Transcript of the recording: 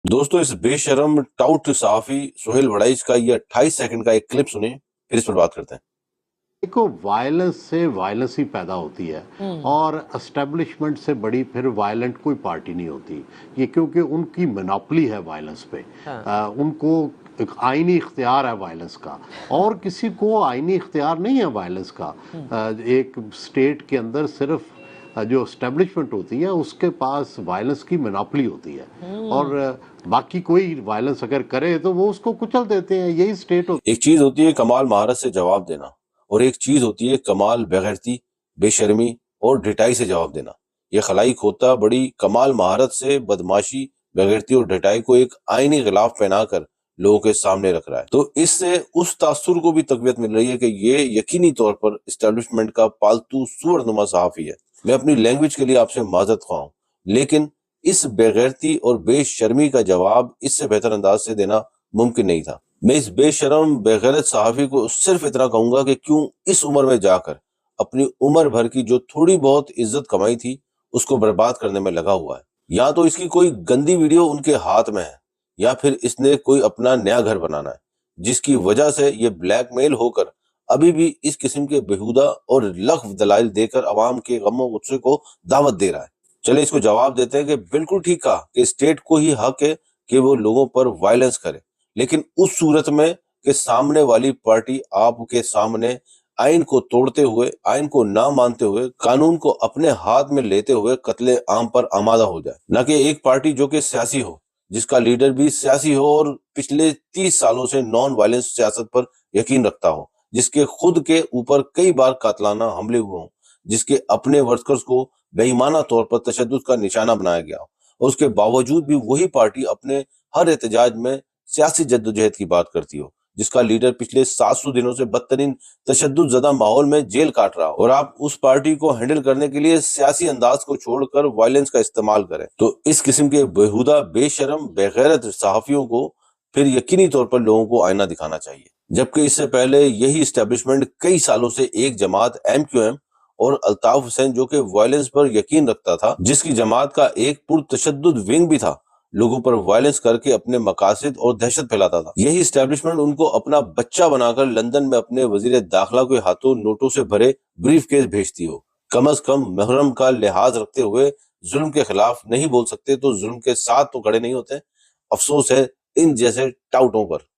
दोस्तों, इस बेशरम टाउट सहाफी सुहेल वड़ाइच का ये 28 सेकंड का एक क्लिप सुनिए, फिर इस पर बात करते हैं। देखो, वायलेंस से वायलेंस ही पैदा होती है और एस्टेब्लिशमेंट से बड़ी फिर वायलेंट कोई पार्टी नहीं होती। ये क्योंकि उनकी मोनोपोली है वायलेंस पे। उनको एक आईनी इख्तियार है वायलेंस का, और किसी को आईनी इख्तियार नहीं है वायलेंस का। एक स्टेट के अंदर सिर्फ जो एस्टेब्लिशमेंट होती है उसके पास वायलेंस की मोनोपोली होती है, और बाकी कोई वायलेंस अगर करे तो वो उसको कुचल देते हैं। यही स्टेट होती है। एक चीज होती है कमाल महारत से जवाब देना, और एक चीज होती है कमाल बेगैरती, बेशर्मी और ढिठाई से जवाब देना। ये खलाई खोता बड़ी कमाल महारत से बदमाशी, बेगैरती और ढिठाई को एक आईनी गिलाफ पहनाकर लोगों के सामने रख रहा है। तो इससे उस तासुर को भी तकवीत मिल रही है कि ये यकीनी तौर पर इस्टेब्लिशमेंट का पालतू सुअरनुमा सहाफी है। मैं अपनी लैंग्वेज के लिए आपसे माजरत ख्वाह हूं, लेकिन इस बेगैरती और बेशर्मी का जवाब इससे बेहतर अंदाज से देना मुमकिन नहीं था। मैं इस बेशरम बेगैरत सहाफी को सिर्फ इतना कहूंगा कि क्यों इस उम्र में जाकर अपनी उम्र भर की जो थोड़ी बहुत इज्जत कमाई थी उसको बर्बाद करने में लगा हुआ है। या तो इसकी कोई गंदी वीडियो उनके हाथ में है, या फिर इसने कोई अपना नया घर बनाना है, जिसकी वजह से ये ब्लैकमेल होकर अभी भी इस किस्म के बेहुदा और लग़्व दलाइल देकर अवाम के गमो गुस्से को दावत दे रहा है। चले इसको जवाब देते हैं कि बिल्कुल ठीक कहा कि स्टेट को ही हक है कि वो लोगों पर वायलेंस करे, लेकिन उस सूरत में कि सामने वाली पार्टी आपके सामने आइन को तोड़ते हुए, आइन को ना मानते हुए, कानून को अपने हाथ में लेते हुए कत्ले आम पर आमादा हो जाए। न कि एक पार्टी जो कि सियासी हो, जिसका लीडर भी सियासी हो और पिछले 30 सालों से नॉन वायलेंस सियासत पर यकीन रखता हो, जिसके खुद के ऊपर कई बार कातलाना हमले हुए हों, जिसके अपने वर्कर्स को बेईमाना तौर पर तशद्दुद का निशाना बनाया गया, और उसके बावजूद भी वही पार्टी अपने हर एहतजाज में सियासी जद्दोजहद की बात करती हो, जिसका लीडर पिछले 700 दिनों से बदतरीन तशद्दुद ज़दा माहौल में जेल काट रहा हो, और आप उस पार्टी को हैंडल करने के लिए सियासी अंदाज को छोड़कर वायलेंस का इस्तेमाल करें। तो इस किस्म के बेहुदा, बेशरम, बेगैरत सहाफियों को फिर यकीनी तौर पर लोगों को आईना दिखाना चाहिए। जबकि इससे पहले यही इस्टेब्लिशमेंट कई सालों से एक जमात MQM और अल्ताफ हुसैन जो कि वायलेंस पर यकीन रखता था, जिसकी जमात का एक पुरतशद्दुद विंग भी था, लोगों पर वायलेंस करके अपने मकासद और दहशत फैलाता था। यही इस्टेब्लिशमेंट उनको अपना बच्चा बनाकर लंदन में अपने वजीर दाखिला के हाथों नोटों से भरे ब्रीफ केस भेजती हो। कम अज कम महरम का लिहाज रखते हुए जुल्म के खिलाफ नहीं बोल सकते तो जुल्म के साथ तो खड़े नहीं होते। अफसोस है इन जैसे टाउटों पर।